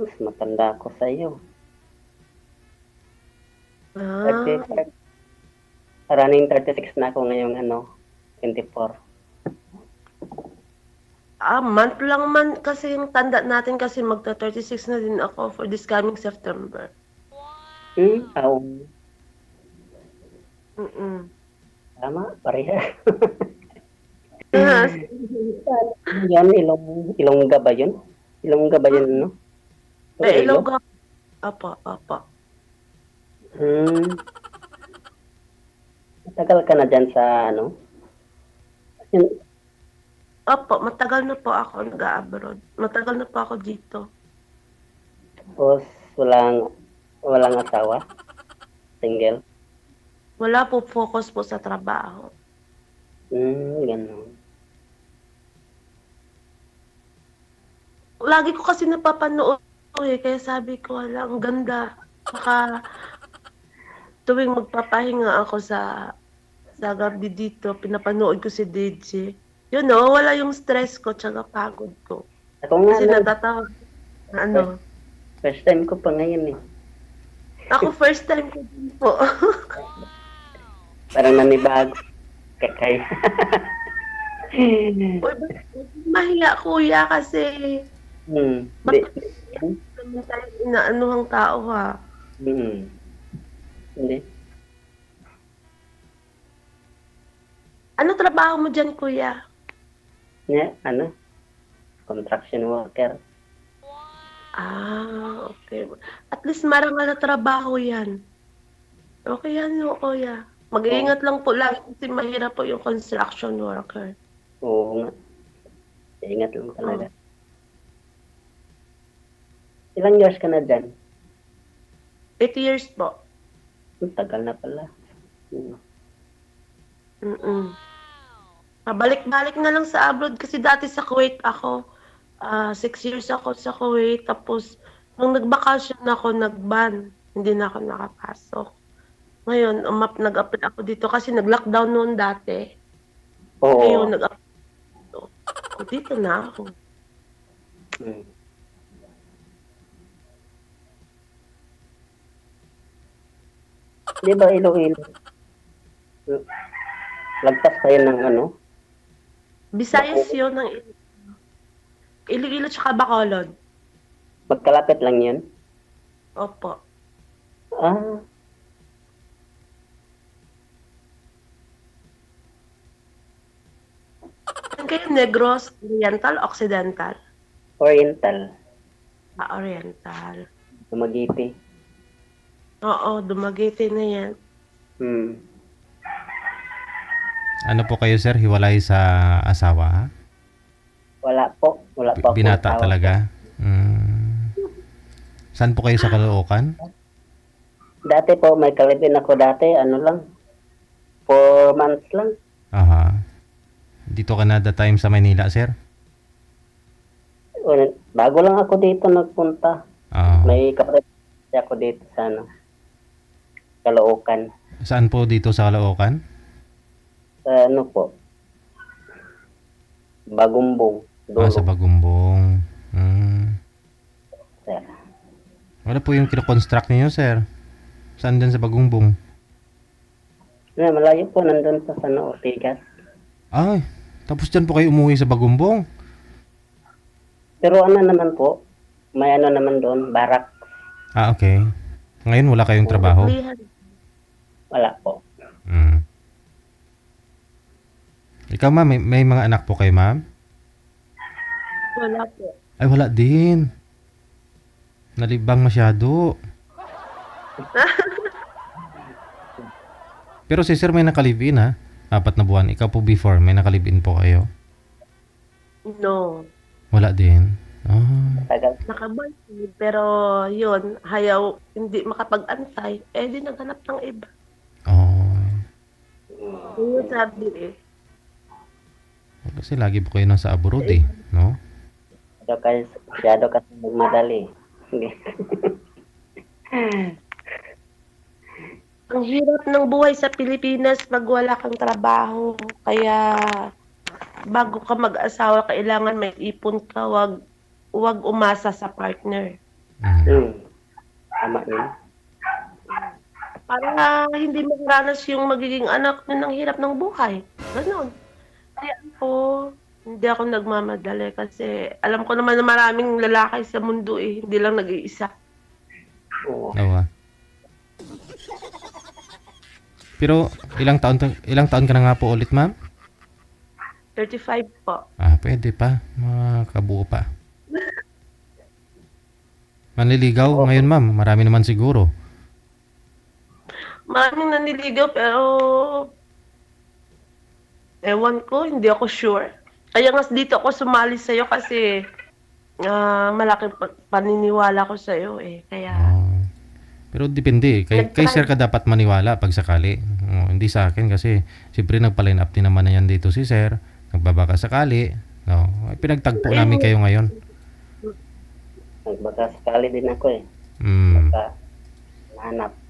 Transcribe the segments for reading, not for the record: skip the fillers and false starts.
Mas matanda ako sa iyo. Ah, 35. Running 36 na ako ngayong 24. month lang man kasi yung tanda natin kasi magta-36 na din ako for this coming September. Oo. Mm. Tama, parehas. Ah, Ano yan? Ilongga ba yun? Ilongga ba yun, no? O Ilo? Ilonggo. Opo, opo. Hmm. Matagal ka na dyan sa Yun, Opo, matagal na po ako nag-abroad. Matagal na po ako dito. tapos walang asawa? Single? Wala po focus po sa trabaho. Ganun. Lagi ko kasi napapanood kaya sabi ko, wala, ang ganda. Saka tuwing magpapahinga ako sa gabi dito, pinapanood ko si DJ. You know, wala yung stress ko tsaka pagod ko. Ako nga Kasi na, natatawa na ano. first time ko pa ngayon eh. Ako first time ko din po. Parang nanibago. Kakay. Uy, mahiya kuya kasi Di, ba't naman tayo inaanuhang tao ha? hindi. Ano trabaho mo dyan kuya? Nga, construction worker. Okay. At least marangal na trabaho yan. Okay yan no, kuya. Mag-iingat lang po lagi kasi mahirap po yung construction worker. Oo nga. Ingat lang talaga. Ilang years ka na dyan? 8 years po. Ang tagal na pala. Pabalik-balik na lang sa abroad kasi dati sa Kuwait ako. 6 years ako sa Kuwait. Tapos, nung nagbakasyon ako, nag-ban. Hindi na ako nakapasok. Ngayon, nag-apply ako dito kasi nag-lockdown noon dati. Oo. Ngayon, nag-apply dito. Dito na ako. Di ba Iloilo? Lagpas pa yun ng Visayas yun ng Iloilo tsaka Bacolod. Magkalapit lang yun? Opo. Saan kayo? Negros, Oriental, Occidental? Oriental. Oriental. Dumaguete. Oo, Dumaguete na yan. Ano po kayo sir? Hiwalay sa asawa ha? Wala po. Wala pa po. Binata talaga? Saan po kayo sa Caloocan? Dati po, may kalibin ako dati. 4 months lang. Aha. Dito ka na the time sa Maynila sir? Bago lang ako dito nagpunta. May kapatid ako dito sa Caloocan. Saan po dito sa Caloocan? Sa po? Bagumbong. Sa Bagumbong. Sir. Wala po yung kinoconstruct niyo sir? Saan din sa Bagumbong? Malayo po, nandun sa Ortigas. Ay, tapos dyan po kayo umuwi sa Bagumbong? Pero naman po, may naman doon, barak. Okay. Ngayon wala kayong trabaho? Wala po. Ikaw ma'am, may mga anak po kayo ma'am? Wala po. Ay wala din. Nalibang masyado. Pero si sir may nakalibin ha? 4 na buwan. Ikaw po before, may nakalibin po kayo? No. Wala din. Nakabal. Pero yun, hindi makapag-antay. Di naghanap ng iba. Yun sabi Kasi lagi po kayo nasa abroad no? Masyado kasi magmadali. Ang hirap ng buhay sa Pilipinas pag wala kang trabaho. Kaya bago ka mag-asawa, kailangan may ipon ka. Wag umasa sa partner. Mm. Tama yun. Para hindi makaranas yung magiging anak niyo ng hirap ng buhay. Ganon. Kaya ako, hindi ako nagmamadali kasi alam ko naman na maraming lalaki sa mundo eh, hindi lang nag-iisa. Oo. Oo. Pero ilang taon ka na nga po ulit, ma'am? 35 po. Pwede pa. Makabuo pa. Manliligaw ngayon, ma'am. Marami naman siguro. Maraming naniligaw pero ewan ko, hindi ako sure. Kaya nga dito ako sumali sa'yo kasi malaking paniniwala ko sa'yo eh. Kaya Pero depende. Kay sir ka dapat maniwala pag sakali. Hindi sa akin kasi siyempre nagpa-line up din naman na yan dito si sir. Nagbabaka sakali. No, pinagtagpo namin kayo ngayon. Baka sakali din ako eh. Baka nahanap.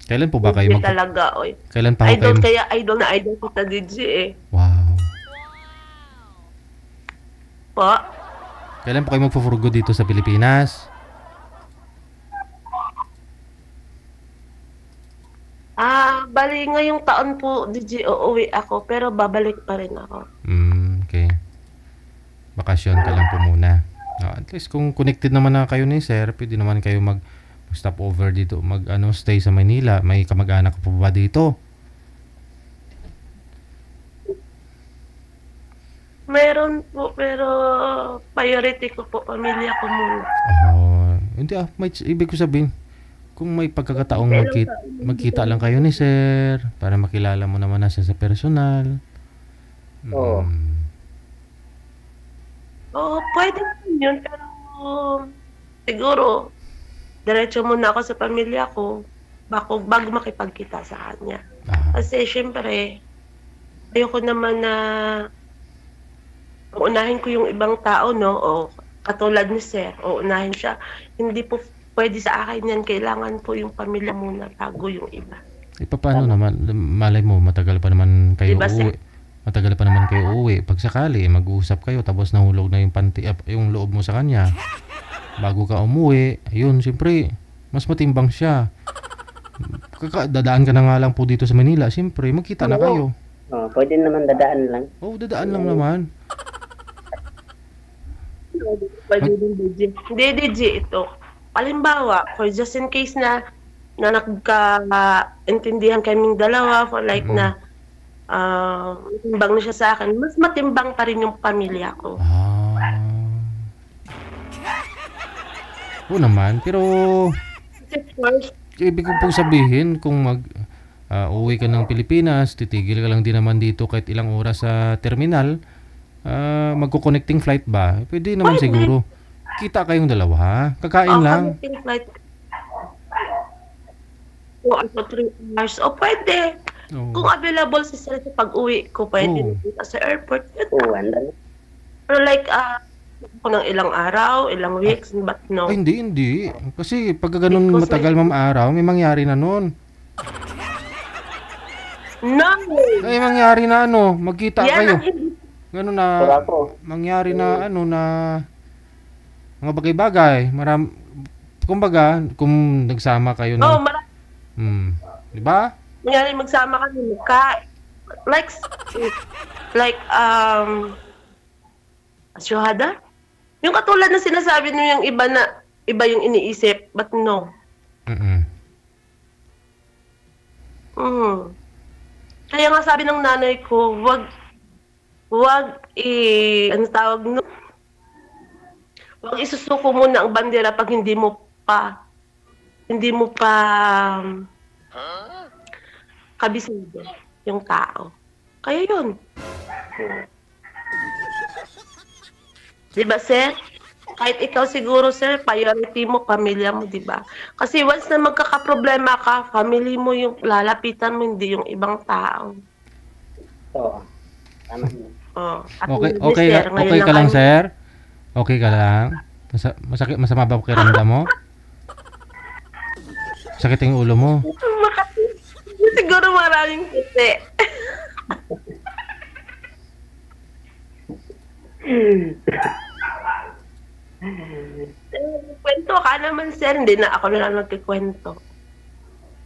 Kailan po ba kayo Hindi talaga, oy. Kailan pa ho Idol, kayo? kaya idol na idol ko sa DJ eh. Wow. Po? Kailan po kayo magfufurgo dito sa Pilipinas? Bali ngayong taon po, DJ, uuwi ako, pero babalik pa rin ako. Okay. Bakasyon ka lang po muna. At least kung connected naman na kayo ni sir, pwede naman kayo stop over dito, stay sa Manila. May kamag-anak po ba dito? Meron po, pero priority ko po, pamilya ko muna. Hindi ibig ko sabihin, kung may pagkakataong magkita lang kayo ni sir, para makilala mo naman na siya sa personal. Oo. Pwede naman yun, pero siguro, diretso muna ako sa pamilya ko bago makipagkita sa kanya. Kasi syempre, ayoko naman na uunahin ko yung ibang tao, no? O katulad ni sir, uunahin siya. Hindi po pwede sa akin yan. Kailangan po yung pamilya muna bago yung iba. Paano naman? Malay mo, matagal pa naman kayo Diba, uuwi. sir? Matagal pa naman kayo uuwi. Pag sakali, mag-uusap kayo, tapos nahulog na yung loob mo sa kanya. Bago ka umuwi, ayun, siyempre, mas matimbang siya. Dadaan ka na nga lang po dito sa Manila, siyempre, magkita na kayo. Pwede naman dadaan lang. Dadaan lang naman. Pwede din DJ. Hindi, DJ, ito. Halimbawa, for just in case na nagka-intindihan kaming dalawa, for like na matimbang na siya sa akin, mas matimbang pa rin yung pamilya ko. Oo naman, pero First, ibig ko pong sabihin, kung uwi ka ng Pilipinas, titigil ka lang din naman dito kahit ilang oras sa terminal, magko-connecting flight ba? Pwede naman siguro. Kita kayong dalawa, kakain lang. connecting flight. 2 or 3 hours. Pwede. Kung available si sir sa pag-uwi ko, pwede dito sa airport. Andun. Pero like, kung ng ilang araw, ilang weeks, but no. Hindi. Kasi pag ganun matagal araw, may mangyari na nun. No! May mangyari na magkita kayo. Ganun na, mangyari na na mga bagay-bagay. Kumbaga, kung nagsama kayo na. Di ba? Mangyari magsama kami, asyuhada? Yung katulad na sinasabi nyo yung iba yung iniisip, but no. Kaya nga sabi ng nanay ko, wag isusuko muna ang bandera pag hindi mo pa kabisado yung tao. Kaya yun. Diba, sir? Kahit ikaw siguro, sir, priority mo, pamilya mo, diba? Kasi once na magkakaproblema ka, family mo yung lalapitan mo, hindi yung ibang tao. Tama. Okay ka lang, sir? Okay ka lang? Masakit, masama ba pakiramdam mo? Sakit yung ulo mo. Siguro maraming kasi. Kwento ka naman, sir. Hindi na ako na lang nagkikwento.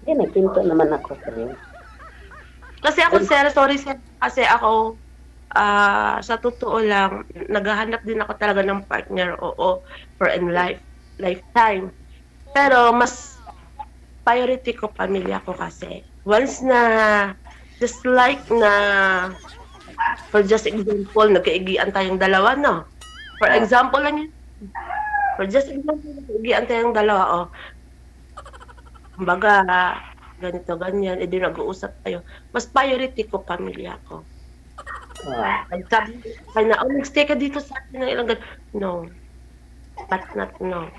Hindi, nagpinto naman ako sa iyo. Kasi ako, sir, sorry, sir. Kasi ako, sa totoo lang, naghahanap din ako talaga ng partner, oo, for in lifetime. Pero mas priority ko pamilya ko kasi. Once na, just like na, for just example, nagkaigian tayong dalawa, no? For example lang yun. For just example, nagkaigian tayong dalawa, oh. Kumbaga, ganito, ganyan, edi nag-uusap tayo. Mas priority ko pamilya ko. Sabi na, nag-stay ka dito sa atin ng ilang ganito. No. But not, no.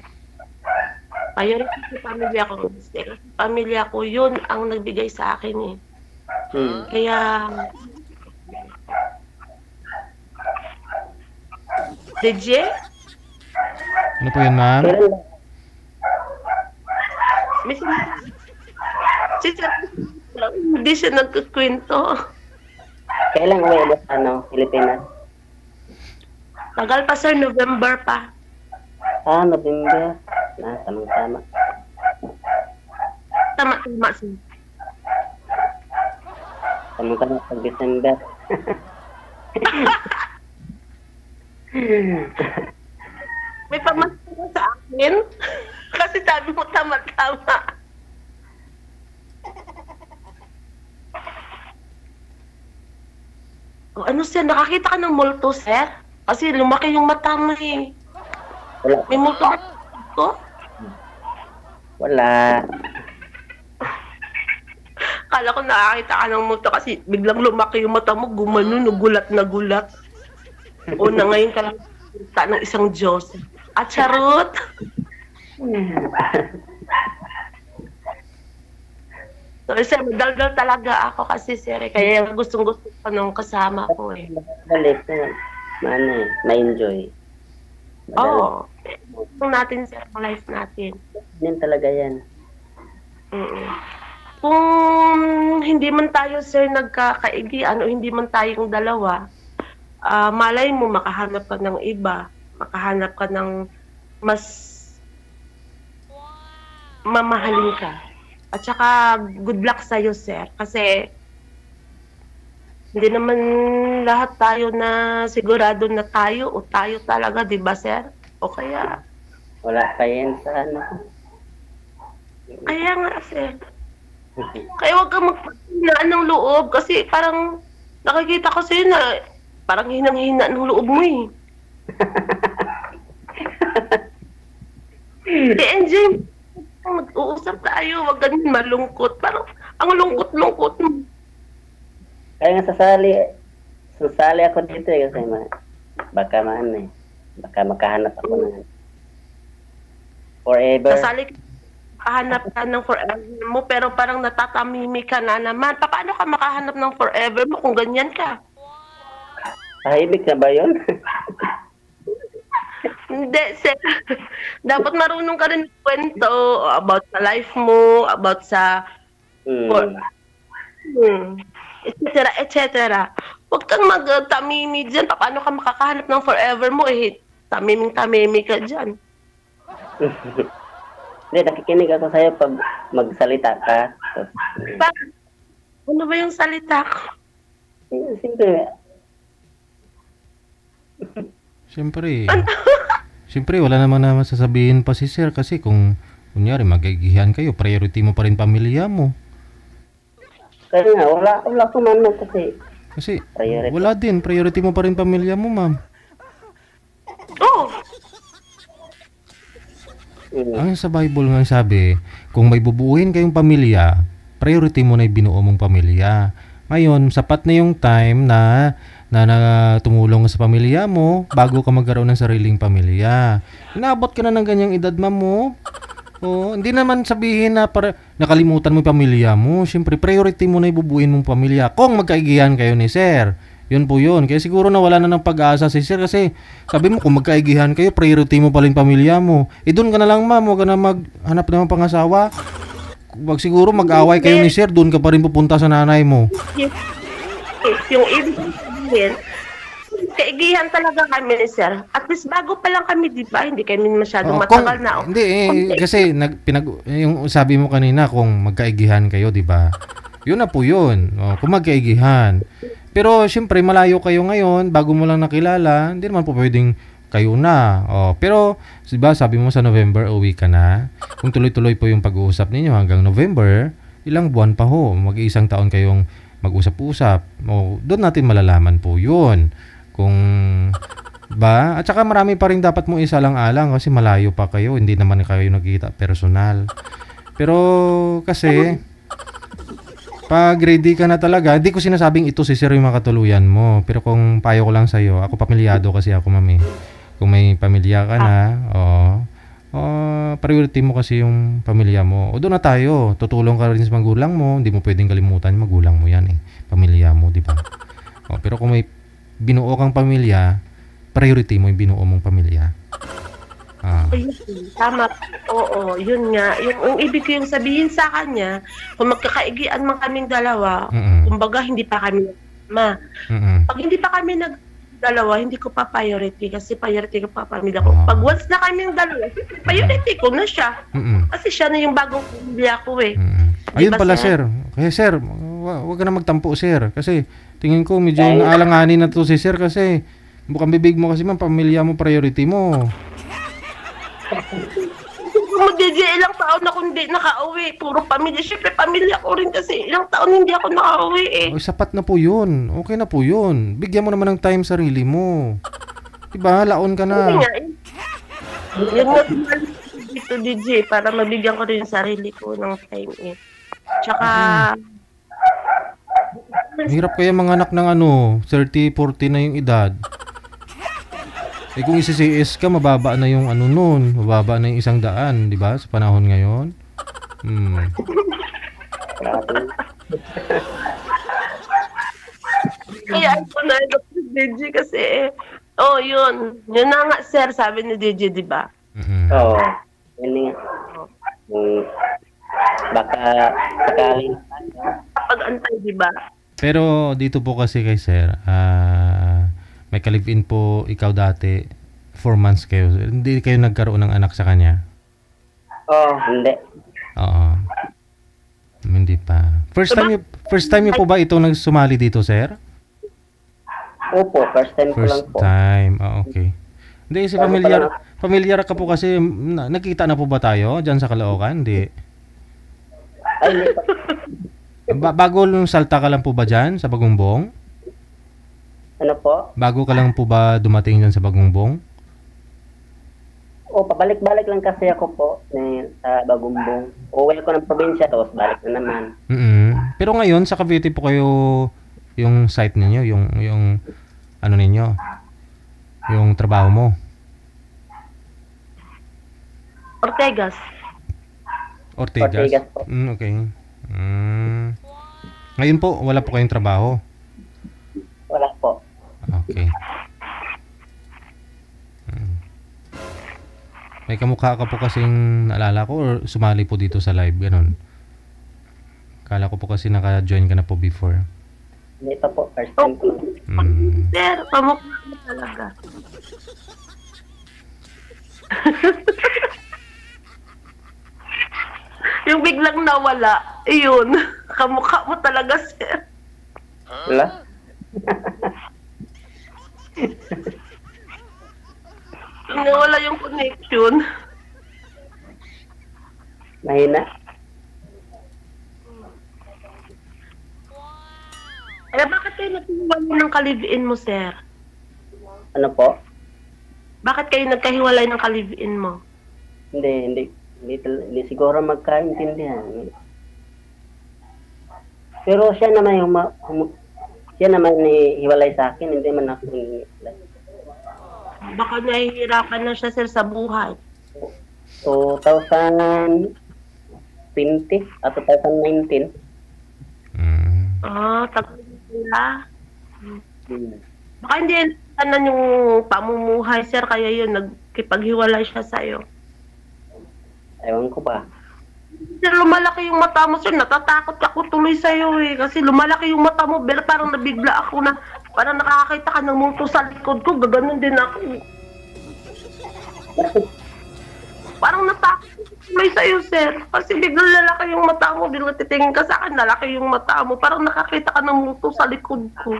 Priority ko pamilya ko. Mag-stay ka sa pamilya ko, yun ang nagbigay sa akin eh. Kaya, DJ? Ano po yun, ma'am? Hindi siya nagkukwento. Kailan uwi ulit Pilipinas? Tagal pa, sir, November pa. November. Tamang-tama. Tama, sir. Tamang-tama pag December. May pamasko ka sa akin? Kasi sabi mo tama-tama. O, ano, sir? Nakakita ka ng multo, sir? Kasi lumaki yung mata mo eh. Wala. May multo ba ito? Wala. Kala ko nakakita ka ng multo kasi biglang lumaki yung mata mo, gumano, gulat na gulat. O na ngayon ka lang kita ng isang Diyos. At charot! So, sir, madaldal talaga ako kasi, sir. Kaya gustong-gusto ko nung kasama ko eh. Balik na. Ma-enjoy. Oo. Gusto natin, sir, ang life natin. Yan talaga yan. Kung hindi man tayo, sir, nagkakaigian o hindi man tayong dalawa, malay mo, makahanap ka ng iba. Makahanap ka ng mas mamahalin ka. At saka, good luck sa'yo, sir. Kasi, hindi naman lahat tayo na sigurado na tayo o tayo talaga, di ba, sir? O kaya... Wala pa yan sa Kaya nga, sir. Kaya huwag kang magpahinaan ng loob kasi parang nakikita ko sa'yo na parang hinang-hina ng loob mo eh. I-enjoy. Mag-uusap tayo, wag ganun malungkot. Parang ang lungkot-lungkot mo. Kaya nga sasali ako dito eh kasi baka makahanap ako ng forever. Sasali kahanap ka ng forever mo pero parang natatamimi ka na naman. Paano ka makahanap ng forever mo kung ganyan ka? Tahimik na ba yun? Hindi, sir. Dapat marunong ka rin kwento about sa life mo, about sa et cetera. Huwag kang mag-tamimi dyan. Paano ka makakahanap ng forever mo eh? Tamiming-tamimi ka dyan. Hindi, nakikinig ako sa'yo pag magsalita ka. Ano ba yung salita ko? Siyempre, wala naman na masasabihin pa si sir kasi kung kunyari magigihan kayo, priority mo pa rin pamilya mo. Kaya nga, wala ko man kasi priority. Wala din, priority mo pa rin pamilya mo, ma'am. Oo. Ang sa Bible nga sabi, kung may bubuuin kayong pamilya, priority mo na yung binuo mong pamilya. Ngayon, sapat na yung time na tumulong sa pamilya mo bago ka magkaroon ng sariling pamilya. Inaabot ka na ng ganyang edad, ma'am mo. Hindi naman sabihin na nakalimutan mo yung pamilya mo. Siyempre, priority mo na ibubuin mong pamilya. Kung magkaigihan kayo ni sir, Yun po yun. Kaya siguro nawala na ng pag-asa si sir kasi sabi mo kung magkaigihan kayo, priority mo pa rin pamilya mo. Doon ka na lang ma'am, huwag ka na maghanap ng pangasawa. Wag siguro mag-away kayo ni sir, doon ka pa rin pupunta sa nanay mo. Yung ibig sabihin, kaigihan talaga kami ni sir. At least bago pa lang kami, di ba? Hindi kami masyadong matagal na. Hindi, kasi yung sabi mo kanina kung magkaigihan kayo, di ba? Yun na po yun. Kung magkaigihan. Pero syempre malayo kayo ngayon, bago mo lang nakilala, hindi naman po pwedeng kayo na. Pero diba, sabi mo sa November uwi ka na. Kung tuloy-tuloy po yung pag-uusap ninyo hanggang November, ilang buwan pa ho, mag-iisang taon kayong mag-usap-usap. Doon natin malalaman po yun. Kung ba? At saka marami pa rin dapat mo isalang-alang kasi malayo pa kayo, hindi naman kayo nagkita personal. Pero kasi pag ready ka na talaga, hindi ko sinasabing ito si sir yung makatuluyan mo. Pero kung payo ko lang sa'yo, ako pamilyado kasi ako mami. Kung may pamilya ka na, priority mo kasi yung pamilya mo. O doon na tayo, tutulong ka rin sa magulang mo, hindi mo pwedeng kalimutan yung magulang mo yan eh. Pamilya mo, di ba? Pero kung may binuo kang pamilya, priority mo yung binuo mong pamilya. Ayun, tama. Oo, yun nga. Yung ibig ko yung sabihin sa kanya, kung magkakaigian man kaming dalawa, kumbaga hindi pa kami Pag hindi pa kami dalawa, hindi ko pa priority kasi priority ko pa pamilya ko. Pag once na kaming dalawa, priority ko na siya. Kasi siya na yung bagong pamilya ko eh. Ayun pala sir. Kaya sir, wag ka na magtampo sir. Kasi tingin ko medyo naalanganin na to si sir kasi bukang bibig mo kasi man, pamilya mo priority mo. Ilang taon na kung hindi nakauwi. Puro pamilya. Siyempre, pamilya ko rin kasi ilang taon hindi ako nakauwi eh. Sapat na po yun. Okay na po yun. Bigyan mo naman ng time sarili mo. Diba? Laon ka na. Yun nga dito, DJ, para mabigyan ko rin yung sarili ko ng time eh. Tsaka... Hirap kaya mga anak ng 30, 40 na yung edad. Kung isi-CS ka, mababa na yung nun, mababa na yung 100, di ba? Sa panahon ngayon. Kaya ako na ito si DJ kasi yun. Yun na nga, sir, sabi ni DJ, di ba? Yun nga. Baka sakaling pag-antay, di ba? Pero dito po kasi kay sir, may ka-live-in po ikaw dati, 4 months kayo. Hindi kayo nagkaroon ng anak sa kanya? Hindi. Hindi pa. First time niyo po ba ito nagsumali dito, sir? Opo, first time ko lang po. First time. Okay. Hindi, si familiar ka po kasi, nakita na po ba tayo dyan sa Caloocan? Hindi. Ay, hindi pa. Bago nung salta ka lang po ba dyan sa Bagumbong? Ano po? Bago ka lang po ba dumating dyan sa Bagumbong? Pabalik-balik lang kasi ako po sa Bagumbong. Uwi ko ng probinsya, tapos balik na naman. Pero ngayon, sa Cavite po kayo, yung site ninyo, yung ano ninyo, yung trabaho mo? Ortegas po. Okay. Ngayon po, wala po kayong trabaho? Wala po. Okay. May kamukha ka po kasing naalala ko or sumali po dito sa live, ganun? Kala ko po kasi naka-join ka na po before. Hindi pa po, first time ko. Sir, kamukha mo talaga. Yung biglang nawala, yun. Kamukha mo talaga, sir. Wala? Nawala yung connection. Mahina? Bakit kayo nagkahiwalay ng ka-live-in mo, sir? Ano po? Bakit kayo nagkahiwalay ng ka-live-in mo? Hindi siguro magkaintindihan. Pero siya naman hiwalay sa akin, hindi man ako hiwalay. Baka nahihirapan na siya, sir, sa buhay. 2020 at 2019. Tagal na. Baka hindi na yung pamumuhay, sir, kaya yun, nagkipaghiwalay siya sa'yo. Ewan ko ba? Sir, lumalaki yung mata mo, sir. Natatakot ako tuloy sa'yo eh. Kasi lumalaki yung mata mo, pero parang nabigla ako na parang nakakakita ka ng multo sa likod ko. Gaganon din ako. Parang natakot ako tuloy sa'yo, sir. Kasi biglang lalaki yung mata mo. Biglang titingin ka sa akin, lalaki yung mata mo. Parang nakakita ka ng multo sa likod ko.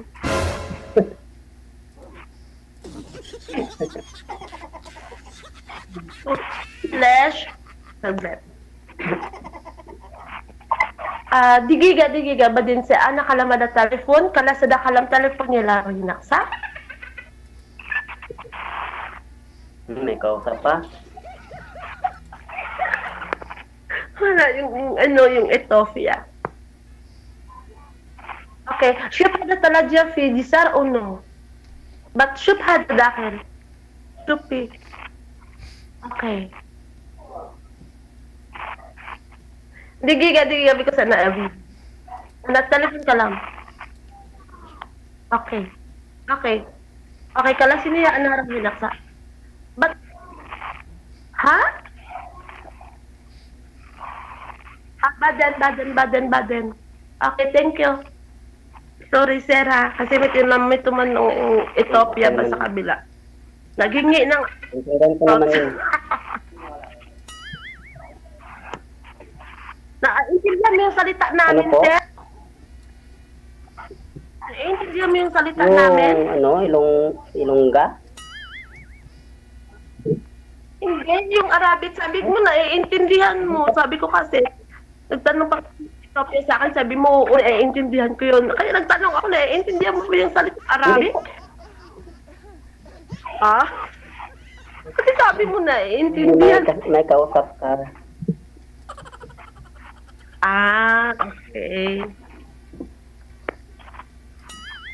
Flash. Saglit. Digiga ba din sa anak kalamad na telepon? Kala sa dakalam telepon niya laro hinaksa? May kausap pa? Wala, yung Ethiopia. Okay, shoot hada talaga fi disar o no? But shoot hada dahil. Tupi. Okay. Digiga because na abi. Telepon ka lang. Okay. Okay, kala sino ya anarang hinaksa? But ha? Baden. Okay, thank you. Sorry, sir, ha? Kasi may tuman ng Ethiopia ba sa kabila. Naghingi ng... Insurance ko naman yun. Naiintindihan mo yung salita namin, Ano po? sir? Naiintindihan mo yung salita namin? Ilongga? Hindi, yung Arabic, sabi mo, naiintindihan mo. Sabi ko kasi, nagtanong pa Ethiopia sa akin, sabi mo, naiintindihan ko yun. Kaya nagtanong ako, naiintindihan mo ba yung salita Arabic? Ha? Kasi sabi mo, naiintindihan. May kausap ka. Okay.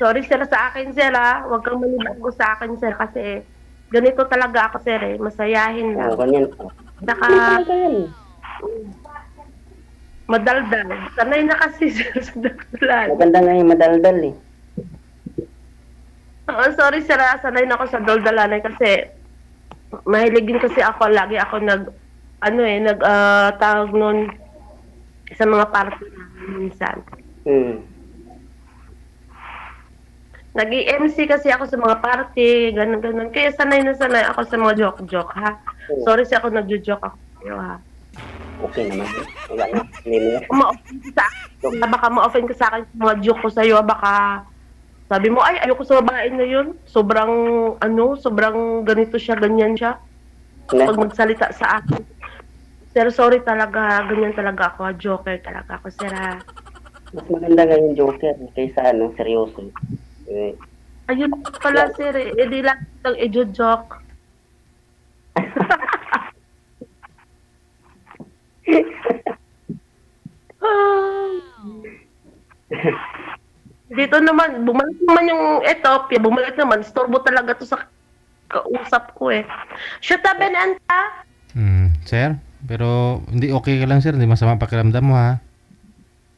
Sorry, sir, sa akin, sir, ha? Huwag kang manibago sa akin, sir, kasi ganito talaga ako, sir, eh. Masayahin lang. Ganyan. Saka, madaldal. Sanay na kasi, sir, sa daldalan. Maganda nga yung madaldal eh. Sorry, sir, ha? Sanay na ako sa daldalan, kasi mahilig din kasi ako, lagi ako tawag nun, sa mga party namin minsan. Nag-i-MC kasi ako sa mga party, ganun. Kaya sanay na sanay ako sa mga joke-joke, ha? Sorry ako nagjo-joke ako sa'yo, ha? Okay naman. Wala na. Hindi mo. Ma-offend ka sa akin. Baka ma-offend ka sa akin sa mga joke ko sa'yo, baka sabi mo, ay, ayoko sa babae na yun. Sobrang ganito siya, ganyan siya. Pag magsalita sa akin. Sir, sorry talaga, ganyan talaga ako, joker talaga ako, sir, ha? Mas maganda nga yung joker kaysa seryoso. Ayun pala, sir, di lang itong i-joke. Dito naman, bumalik naman yung Ethiopia, bumalik naman, storbo talaga to sa kausap ko, eh. Shoota, Benanta? Sir? Pero hindi okay ka lang, sir. Hindi masama pakiramdam mo, ha?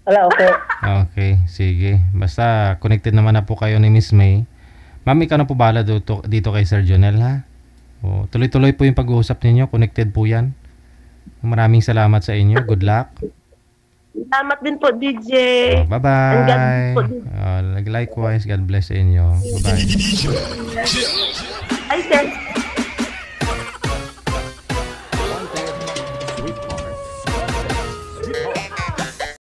Wala, okay. Okay, sige. Basta connected naman na po kayo ni Miss May. Ma'am, ikaw na po bahala dito kay Sir Jonel, ha? Tuloy-tuloy po yung pag-uusap ninyo. Connected po yan. Maraming salamat sa inyo. Good luck. Salamat din po, DJ. Bye-bye. Likewise, God bless sa inyo. Bye-bye. Ay, sir.